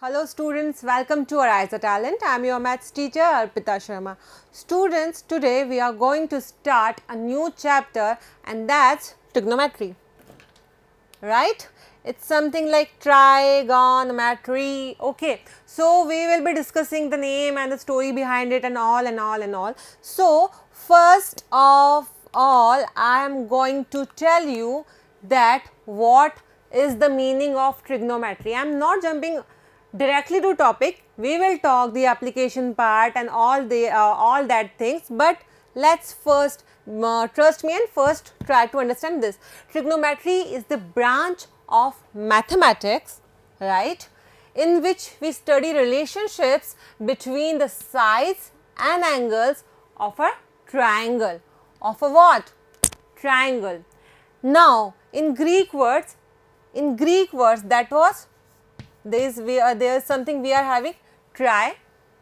Hello students, welcome to AriserTalent. I am your maths teacher Arpita Sharma. Students, today we are going to start a new chapter and that's trigonometry. Right? It's something like trigonometry. Okay. So, we will be discussing the name and the story behind it and all and all and all. So, first of all, I am going to tell you that what is the meaning of trigonometry. I am not jumping directly to topic. We will talk the application part and all that things, but let's first trust me and first try to understand this. Trigonometry is the branch of mathematics, right, in which we study relationships between the sides and angles of a triangle. Of a what? Triangle. Now, in Greek words that was there is something we are having tri.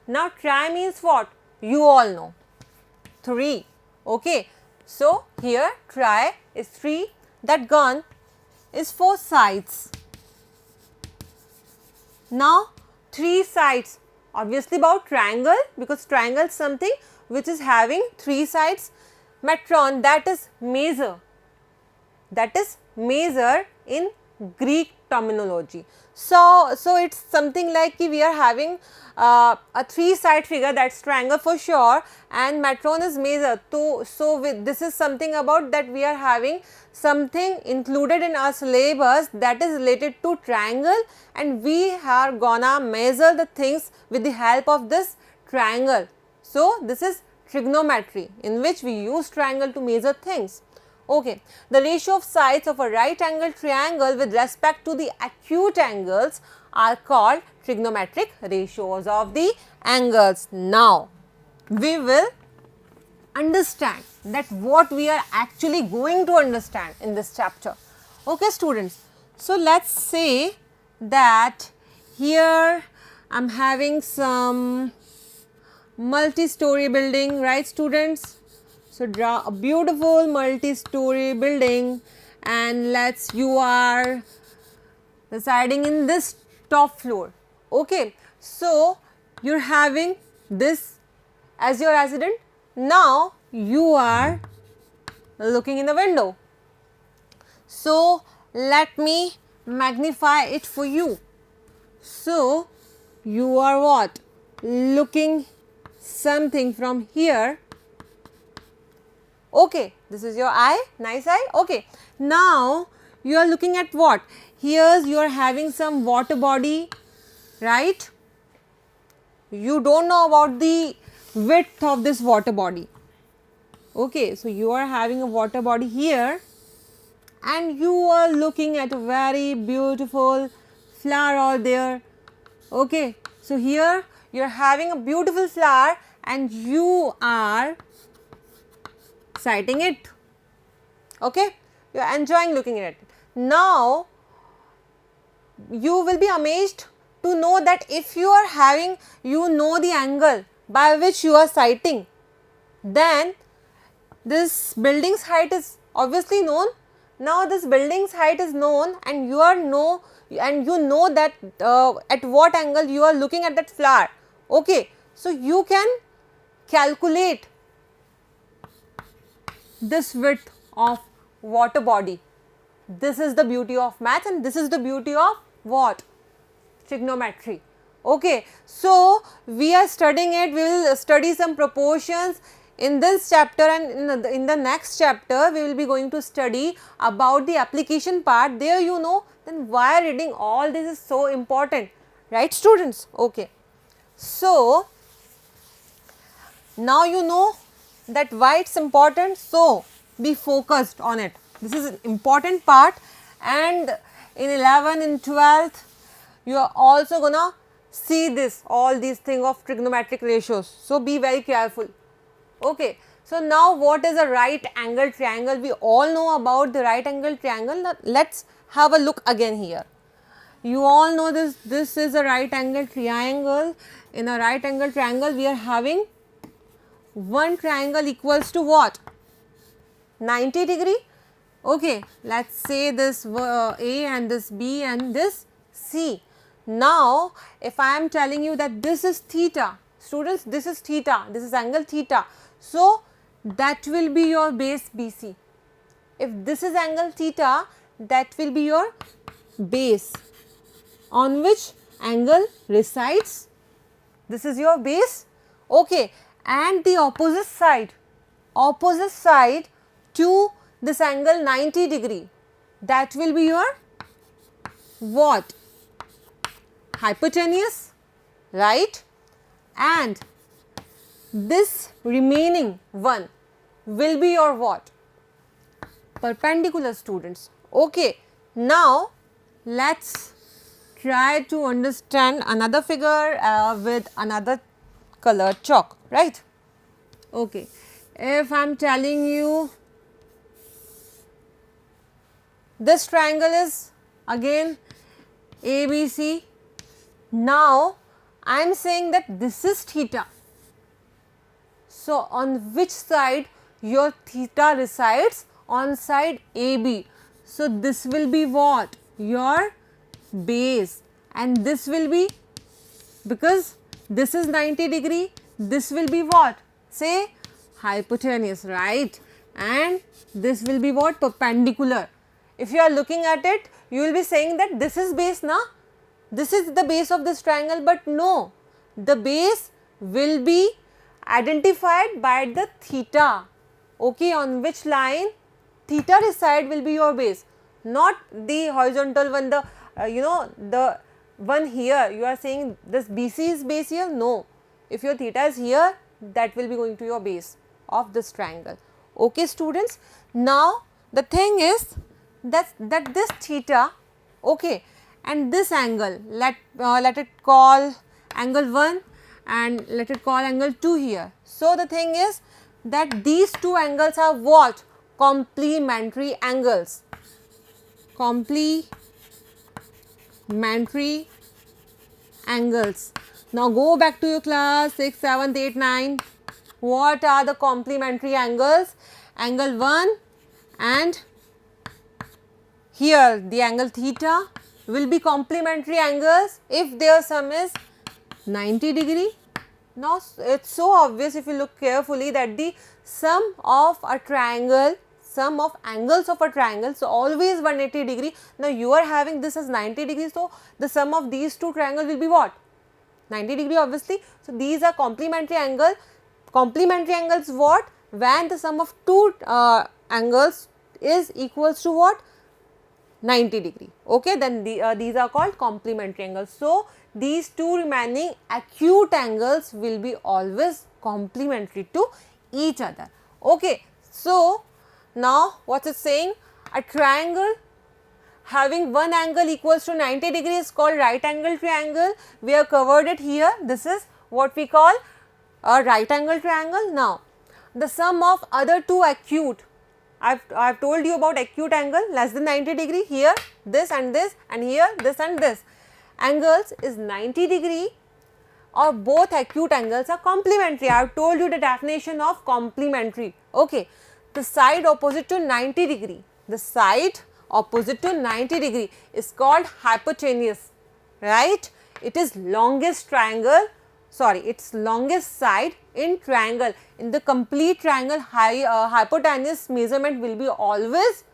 Now, tri means what? You all know. 3. Okay. So, here tri is 3. That gun is 4 sides. Now, 3 sides. Obviously, about triangle, because triangle is something which is having 3 sides. Metron, that is measure. That is measure in Greek terminology. So it's something like we are having a 3-side figure, that's triangle for sure, and metron is measure. This is something about that we are having something included in our syllabus that is related to triangle, and we are gonna measure the things with the help of this triangle. So this is trigonometry, in which we use triangle to measure things. Okay. The ratio of sides of a right angle triangle with respect to the acute angles are called trigonometric ratios of the angles. Now, we will understand that what we are actually going to understand in this chapter. Okay, students. So, let us say that here I am having some multi-story building, right students? So, draw a beautiful multi-story building and you are residing in this top floor. Okay. So, you are having this as your resident. Now, you are looking in the window. So, let me magnify it for you. So, you are what? Looking something from here. Okay, this is your eye, nice eye. Okay, now you are looking at what? Here you are having some water body, right? You don't know about the width of this water body. Okay, so you are having a water body here and you are looking at a very beautiful flower out there. Okay, so here you are having a beautiful flower and you are sighting it. Okay, you are enjoying looking at it. Now, you will be amazed to know that if you are having, the angle by which you are sighting, then this building's height is obviously known. Now, this building's height is known and you know that at what angle you are looking at that flower. Okay, so you can calculate this width of water body. This is the beauty of math and this is the beauty of what? Trigonometry. Okay. So, we are studying it, we will study some proportions in this chapter, and in the next chapter we will be going to study about the application part. There then why reading all this is so important, right students? Okay. So, now you know that why it's important, so be focused on it. This is an important part, and in 11th and 12th you are also gonna see all these things of trigonometric ratios. So, be very careful. Okay. So, now what is a right angle triangle? We all know about the right angle triangle. Now, let's have a look again here. You all know this is a right angle triangle. In a right angle triangle we are having one triangle equals to what? 90 degree. Okay, let us say this A and this B and this C. Now, if I am telling you that this is theta, students, this is theta, this is angle theta. So, that will be your base BC. If this is angle theta, that will be your base on which angle resides. This is your base, okay, and the opposite side to this angle 90 degree, that will be your what? Hypotenuse, right? And this remaining one will be your what? Perpendicular, students. Okay, now let's try to understand another figure with another colored chalk, right? Okay, if I am telling you this triangle is again ABC, now I am saying that this is theta. So, on which side your theta resides? On side AB. So, this will be what? Your base, and this will be, because this is 90 degree, this will be what? Say hypotenuse, right? And this will be what? Perpendicular. If you are looking at it, you will be saying that this is base, na? This is the base of this triangle, but no, the base will be identified by the theta, okay, on which line theta reside will be your base, not the horizontal one, the the one here. You are saying this BC is base here, no, if your theta is here, that will be going to your base of this triangle, okay, students. Now, the thing is that this theta, okay, and this angle, let it call angle 1 and let it call angle 2 here. So, the thing is that these two angles are what? Complementary angles. Complementary angles. Now, go back to your class 6th, 7th, 8th, 9th. What are the complementary angles? Angle 1 and here the angle theta will be complementary angles if their sum is 90 degree. Now, it is so obvious if you look carefully that the sum of a triangle, sum of angles of a triangle, so always 180 degree. Now, you are having this as 90 degree, so the sum of these two triangles will be what? 90 degree obviously. So, these are complementary angle. Complementary angles what? When the sum of two angles is equals to what? 90 degree, okay, then these are called complementary angles. So, these two remaining acute angles will be always complementary to each other, okay. So, now what is saying? A triangle having one angle equals to 90 degree is called right angle triangle. We have covered it here. This is what we call a right angle triangle. Now, the sum of other two acute, I have told you about acute angle less than 90 degree, here this and here this and this angles is 90 degree, or both acute angles are complementary. I have told you the definition of complementary, okay. The side opposite to 90 degree, the side opposite to 90 degree is called hypotenuse, right. It is longest triangle, sorry, its longest side in triangle. In the complete triangle, hypotenuse measurement will be always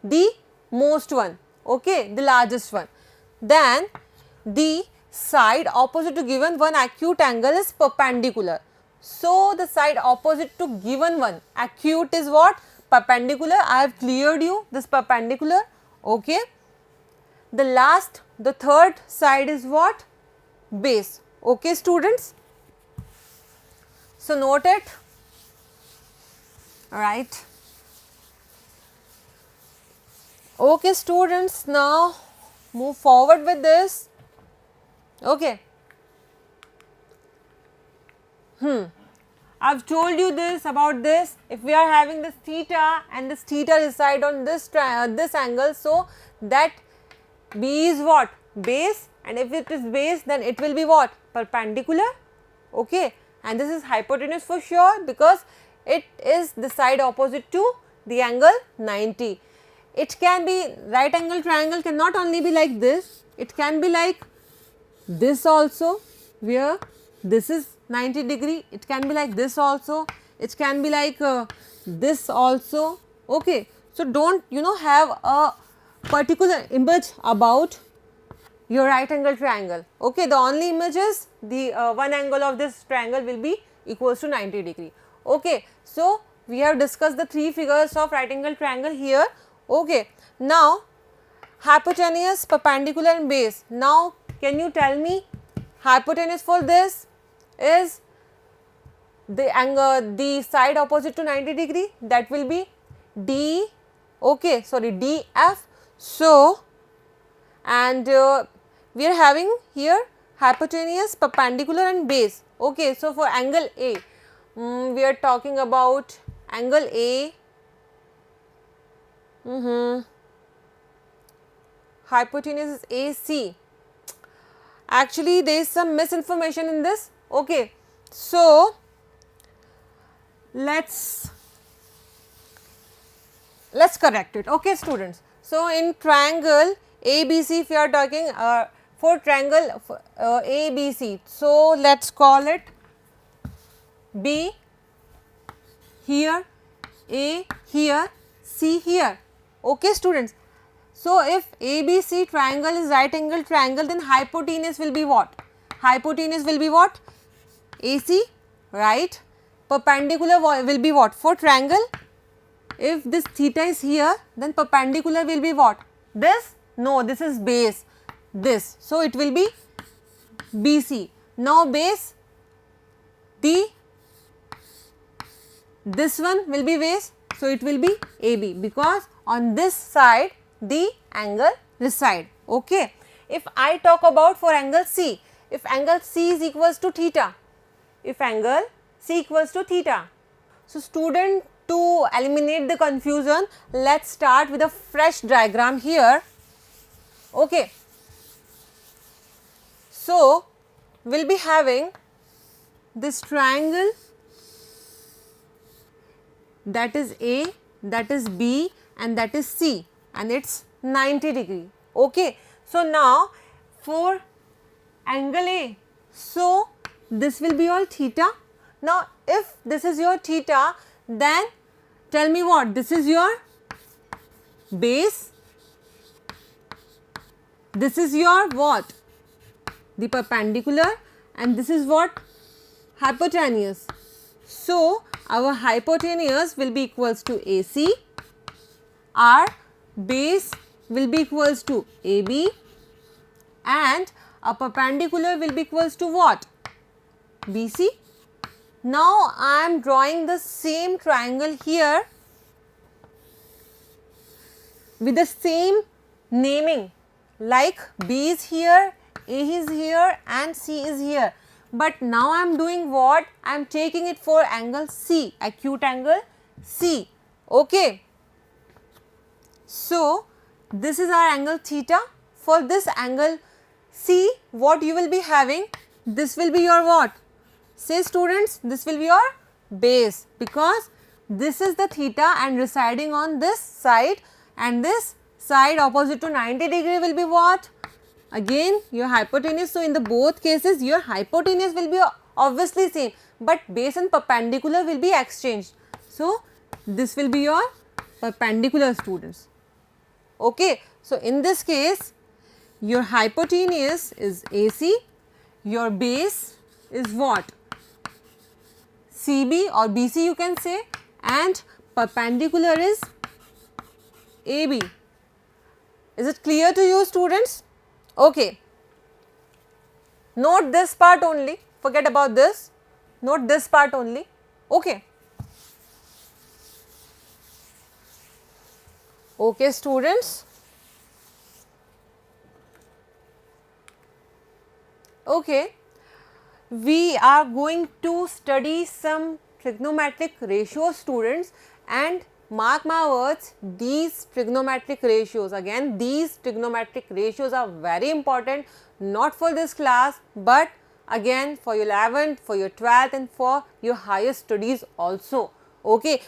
the most one, okay, the largest one. Then the side opposite to given one acute angle is perpendicular. So, the side opposite to given one acute is what? Perpendicular. I have cleared you this perpendicular, okay. The third side is what? Base, okay, students. So, note it, alright. Okay, students, now move forward with this, okay. I have told you this about this. If we are having this theta and this theta reside on this angle, so that B is what? Base, and if it is base, then it will be what? Perpendicular, okay. And this is hypotenuse for sure, because it is the side opposite to the angle 90. It can be, right angle triangle cannot only be like this, it can be like this also, where this is 90 degree, it can be like this also, it can be like this also. Okay, so don't have a particular image about your right angle triangle. Okay, the only image is the one angle of this triangle will be equals to 90 degree. Okay, so we have discussed the three figures of right angle triangle here. Okay, now hypotenuse, perpendicular and base. Now can you tell me, hypotenuse for this is the angle, the side opposite to 90 degree, that will be D, okay, sorry, DF. So, and we are having here hypotenuse, perpendicular and base. Okay, so for angle A, we are talking about angle A, hypotenuse is AC. Actually, there is some misinformation in this. Okay, so let's correct it. Okay, students. So in triangle ABC, if you are talking for triangle ABC, so let's call it B here, A here, C here. Okay, students. So if ABC triangle is right angle triangle, then hypotenuse will be what? Hypotenuse will be what? AC, right? Perpendicular will be what? For triangle, if this theta is here, then perpendicular will be what? This? No, this is base, this. So it will be BC. Now base, this one will be base, so it will be AB, because on this side the angle reside. Okay. If I talk about for angle C, if angle C is equals to theta, if angle C equals to theta. So student, to eliminate the confusion, let's start with a fresh diagram here. Okay. So we'll be having this triangle, that is A, that is B and that is C, and it's 90 degree. Okay. So now for angle A, so this will be your theta. Now if this is your theta, then tell me what? This is your base, this is your what? The perpendicular, and this is what? Hypotenuse. So our hypotenuse will be equals to AC, our base will be equals to AB, and a perpendicular will be equals to what? BC. Now I am drawing the same triangle here with the same naming, like B is here, A is here and C is here. But now I am doing what? I am taking it for angle C, acute angle C. Okay. So this is our angle theta. For this angle C, what you will be having? This will be your what? Say students, this will be your base, because this is the theta and residing on this side, and this side opposite to 90 degree will be what? Again your hypotenuse. So in the both cases your hypotenuse will be obviously same, but base and perpendicular will be exchanged. So this will be your perpendicular, students. Okay. So in this case your hypotenuse is AC, your base is what? CB or BC you can say, and perpendicular is AB. Is it clear to you, students? Okay. Note this part only, forget about this, note this part only. Okay. Okay, students. Okay. We are going to study some trigonometric ratios, students, and mark my words, these trigonometric ratios, again these trigonometric ratios are very important, not for this class, but again for your 11th, for your 12th and for your higher studies also. Okay.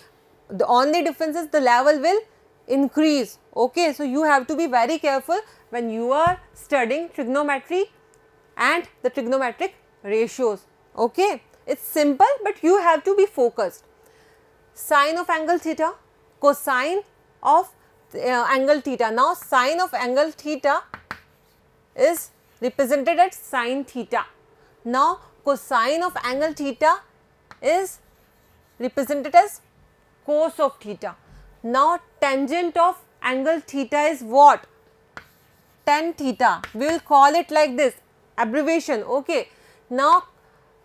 The only difference is the level will increase. Okay. So you have to be very careful when you are studying trigonometry and the trigonometric ratios. Okay, it's simple, but you have to be focused. Sine of angle theta, cosine of angle theta. Now, sine of angle theta is represented as sine theta. Now, cosine of angle theta is represented as cos of theta. Now, tangent of angle theta is what? Tan theta. We will call it like this, abbreviation. Okay. Now,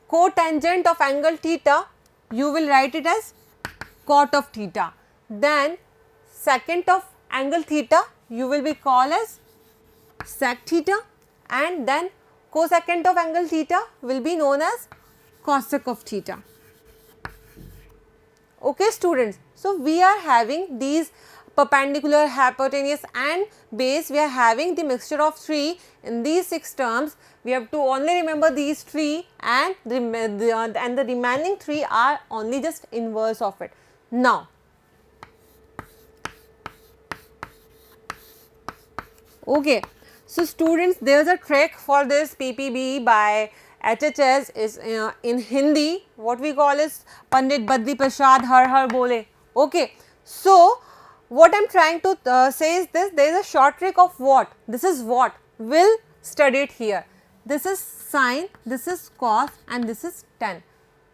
cotangent of angle theta, you will write it as cot of theta. Then, secant of angle theta, you will be called as sec theta, and then cosecant of angle theta will be known as cosec of theta. Okay, students. So, we are having these perpendicular, hypotenuse and base. We are having the mixture of 3 in these 6 terms. We have to only remember these 3, and the remaining 3 are only just inverse of it. Now, okay. So, students, there is a trick for this PPB by HHS is in Hindi, what we call is Pandit Badri Prasad har bole. Okay. So, what I am trying to say is this, there is a short trick of what? This is what? We'll study it here. This is sine, this is cos, and this is tan.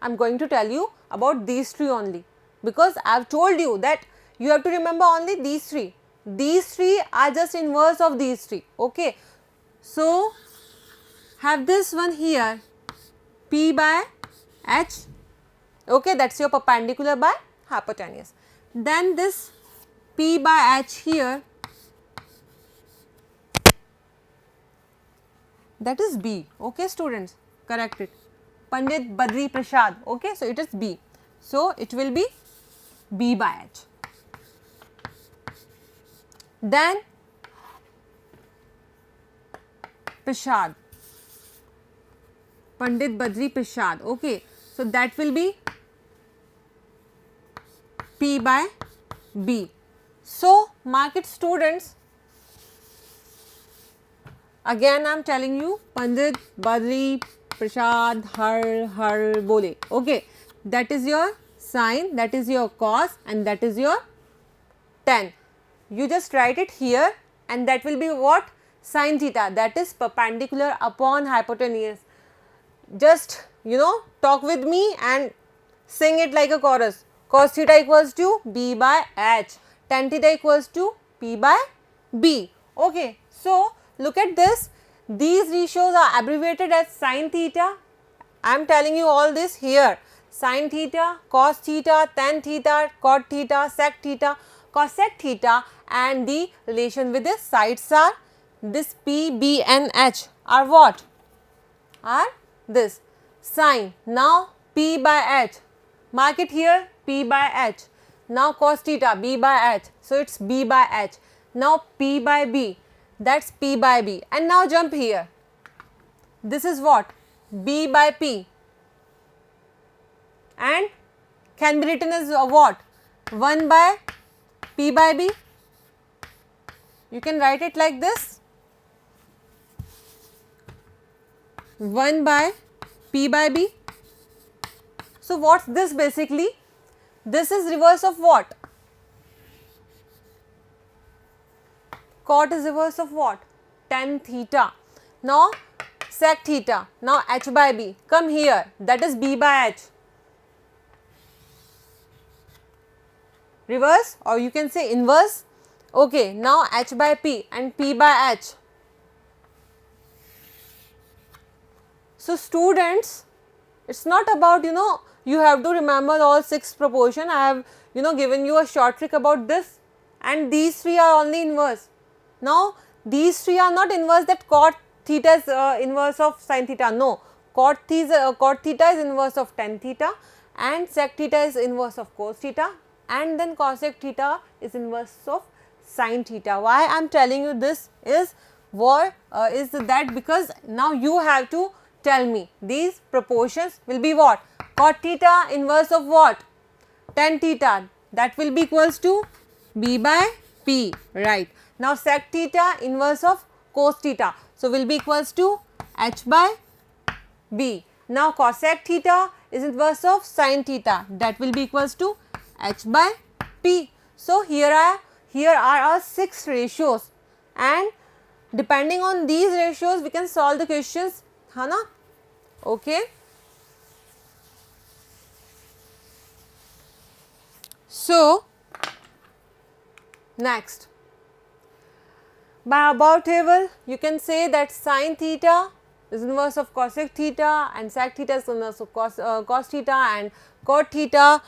I am going to tell you about these 3 only, because I have told you that you have to remember only these 3. These 3 are just inverse of these 3. Okay. So, have this one here, P by H. Okay, that is your perpendicular by hypotenuse. Then this P by H here, that is B. Okay, students, correct it. Pandit Badri Prasad. Okay, so it is B. So, it will be B by H. Then Prasad, Pandit Badri Prasad. Okay, so that will be P by B. So, mark it, students. Again I am telling you, Pandit Badri Prasad har bole. Okay, that is your sine, that is your cos, and that is your tan. You just write it here, and that will be what? Sin theta, that is perpendicular upon hypotenuse. Just talk with me and sing it like a chorus. Cos theta equals to B by H, tan theta equals to P by B. Okay. So, look at this, these ratios are abbreviated as sin theta. I am telling you all this here, sin theta, cos theta, tan theta, cot theta, sec theta, cosec theta, and the relation with the sides are this P, B and H are what? Are this sine. Now, P by H, mark it here, P by H. Now, cos theta, B by H, so it is B by H. Now, P by B, that is P by B, and now jump here. This is what? B by P, and can be written as what? 1 by P by B. You can write it like this, 1 by P by B. So, what is this basically? This is reverse of what? Cot is reverse of what? Tan theta. Now, sec theta. Now, H by B. Come here. That is B by H. Reverse, or you can say inverse. Okay. Now, H by P and P by H. So, students, it is not about you have to remember all 6 proportion. I have given you a short trick about this, and these 3 are only inverse. Now, these 3 are not inverse, that cot theta is inverse of sin theta. No, cot theta is inverse of tan theta, and sec theta is inverse of cos theta, and then cosec theta is inverse of sin theta. Why I am telling you this is that because now you have to tell me these proportions will be what? Cot theta inverse of what? Tan theta, that will be equals to B by P, right. Now, sec theta inverse of cos theta, so will be equals to h by b. Now cosec theta is inverse of sin theta, that will be equals to h by p. So here are our 6 ratios, and depending on these ratios we can solve the questions, है ना? Okay. So next, by above table you can say that sin theta is inverse of cosec theta and sec theta is inverse of cos theta, and cot theta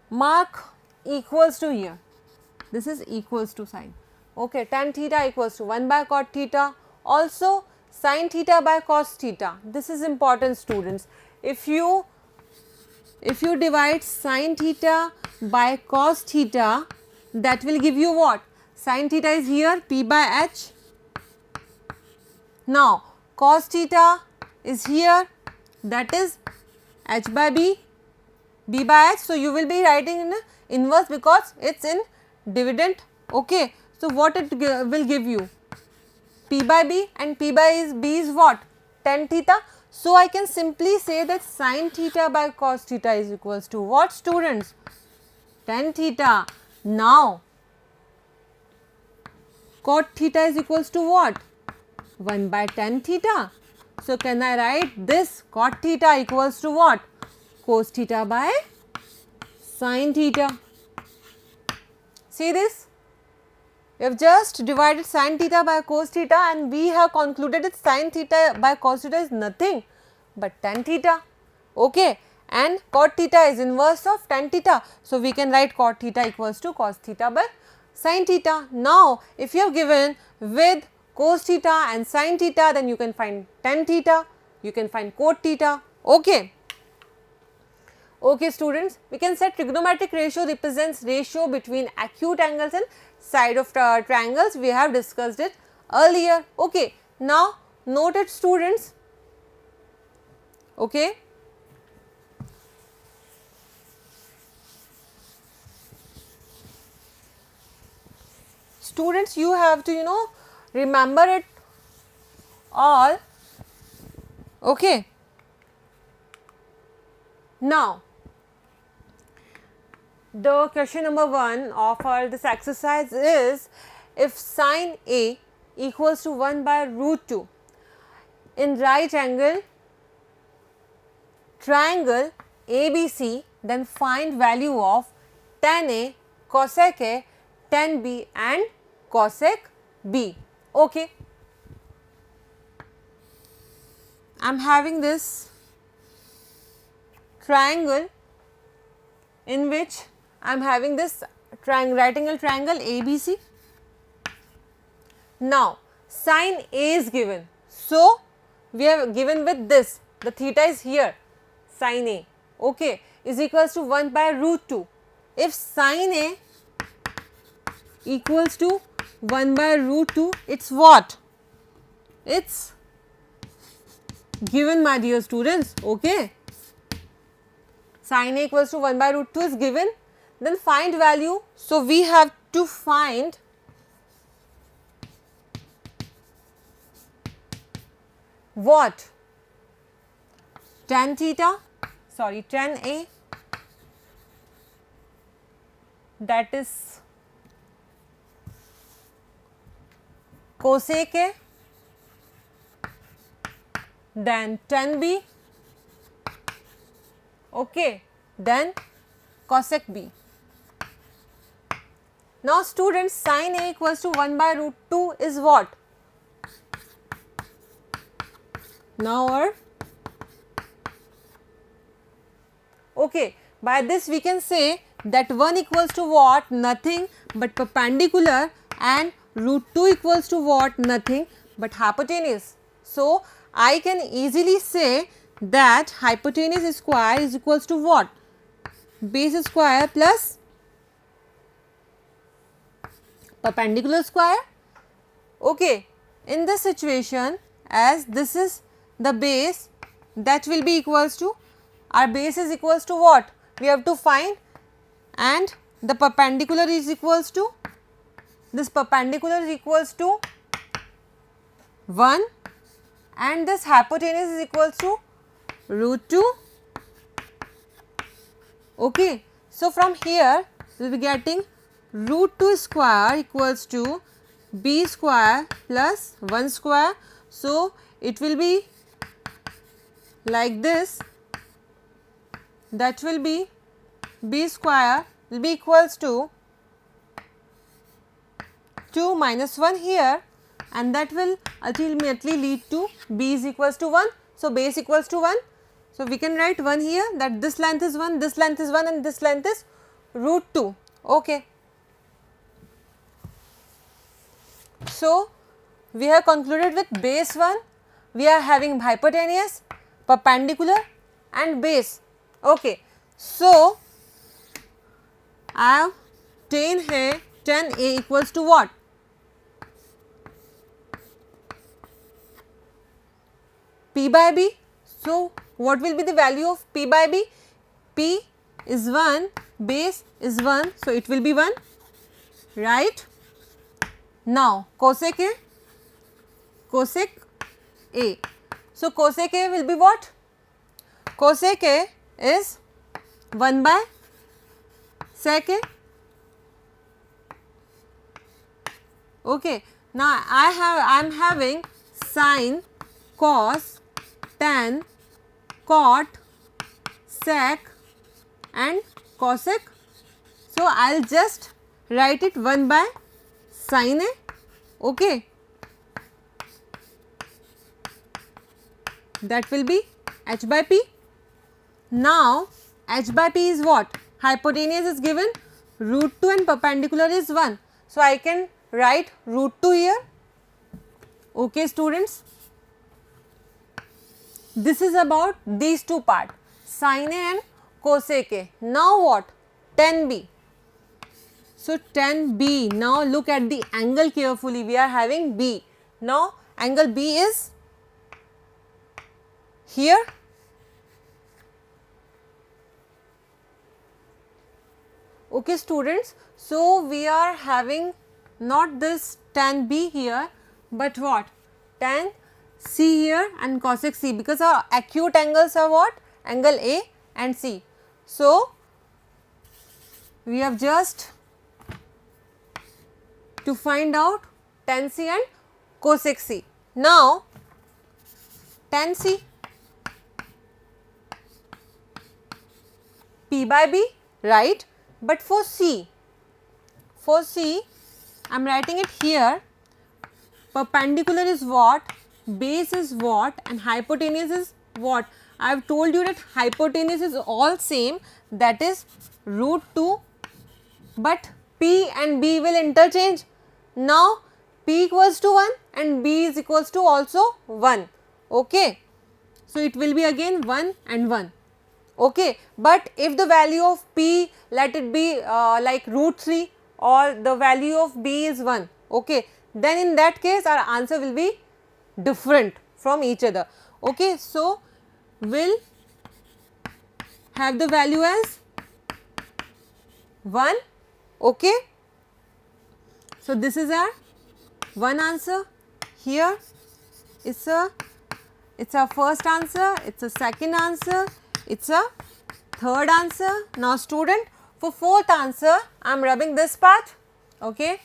mark equals to here. This is equals to sign. Okay, tan theta equals to 1 by cot theta. Also sin theta by cos theta. This is important, students. If you divide sin theta by cos theta, that will give you what? Sin theta is here, p by h. Now cos theta is here, that is h by b, b by h. So you will be writing in inverse because it's in dividend. Okay. So what it will give you? P by b, and p by b is what? Tan theta. So I can simply say that sin theta by cos theta is equals to what, students? Tan theta. Now cot theta is equals to what? 1 by tan theta. So can I write this cot theta equals to what? Cos theta by sin theta. See this? We have just divided sin theta by cos theta, and we have concluded that sin theta by cos theta is nothing but tan theta. Okay, and cot theta is inverse of tan theta. So we can write cot theta equals to cos theta by sin theta. Now if you have given with cos theta and sin theta, then you can find tan theta, you can find cot theta. Okay. Okay, students, we can say trigonometric ratio represents ratio between acute angles and side of triangles. We have discussed it earlier. Okay, now note it, students. Okay. Students, you have to remember it all. Okay. Now the question number 1 of our this exercise is, if sin A equals to 1 by root 2 in right angle triangle ABC, then find value of tan A, cosec A, tan B and cosec B. Okay. I am having this triangle in which I am having this right angle triangle ABC. Now sin A is given, so we have given with this, the theta is here, sin A, okay, is equals to 1 by root 2. If sin A equals to 1 by root 2, it's what? It's given, my dear students. Okay, sin A equals to 1 by root 2 is given. Then find value. So we have to find what? Tan theta, sorry, tan A, that is cosec A, then tan B, okay, then cosec B. Now students, sin A equals to 1 by root 2 is what? Now or okay, by this we can say that 1 equals to what? Nothing but perpendicular, and root 2 equals to what? Nothing but hypotenuse. So I can easily say that hypotenuse square is equals to what? Base square plus perpendicular square. Okay, in this situation, as this is the base, that will be equals to, our base is equals to what? We have to find, and the perpendicular is equals to, this perpendicular is equals to 1 and this hypotenuse is equals to root 2. Okay. So, from here we will be getting root 2 square equals to b square plus 1 square. So, it will be like this, that will be b square will be equals to 2 minus 1 here, and that will ultimately lead to b is equals to 1. So, base equals to 1. So, we can write 1 here, that this length is 1, this length is 1 and this length is root 2. Okay. So, we have concluded with base 1, we are having hypotenuse, perpendicular and base. Okay. So, I have tan hai, tan A equals to what? P by B. So, what will be the value of P by B? P is 1, base is 1, so it will be 1, right. Now, cosec A, cosec A. So, cosec A will be what? Cosec A is 1 by sec A. Okay. Now, I am having sin, cos, tan, cot, sec and cosec. So, I will just write it 1 by sin A. Okay. That will be h by p. Now, h by p is what? Hypotenuse is given root 2 and perpendicular is 1. So, I can write root 2 here. Okay, students. This is about these two parts, sin A and cosec A. Now, what? Tan B. So, tan B. Now, look at the angle carefully. We are having B. Now, angle B is here. Okay, students. So, we are having not this tan B here, but what? Tan C here and cosec C, because our acute angles are what? Angle A and C. So, we have just to find out tan C and cosec C. Now, tan C, P by B, right, but for C I am writing it here, perpendicular is what, base is what and hypotenuse is what. I have told you that hypotenuse is all same, that is root 2, but P and B will interchange. Now, P equals to 1 and B is equals to also 1. Okay. So, it will be again 1 and 1. Okay. But if the value of P, let it be like root 3 or the value of B is 1, okay, then in that case our answer will be different from each other. Okay. So, we will have the value as 1. Okay. So, this is our one answer. Here it's our first answer, it's a second answer, it's a third answer. Now, student, for fourth answer I am rubbing this part. Okay.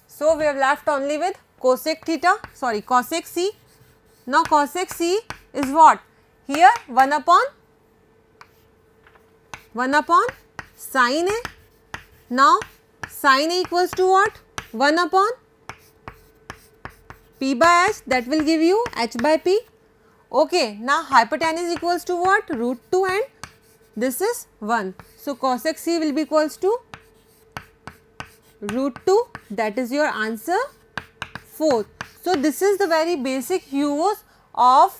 So, we have left only with cosec theta, sorry, cosec C. Now, cosec C is what? Here 1 upon sin A. Now, sin A equals to what? 1 upon P by H, that will give you H by P. Okay. Now, hypotenuse equals to what? Root 2 and this is 1. So, cosec C will be equals to root 2, that is your answer 4th. So, this is the very basic use of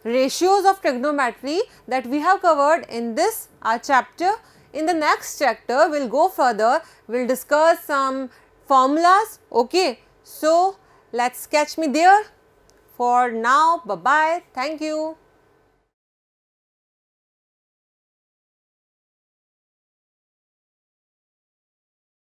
ratios of trigonometry that we have covered in this chapter. In the next chapter, we will go further, we will discuss some formulas. Okay. So, let us catch me there. For now, bye bye, thank you.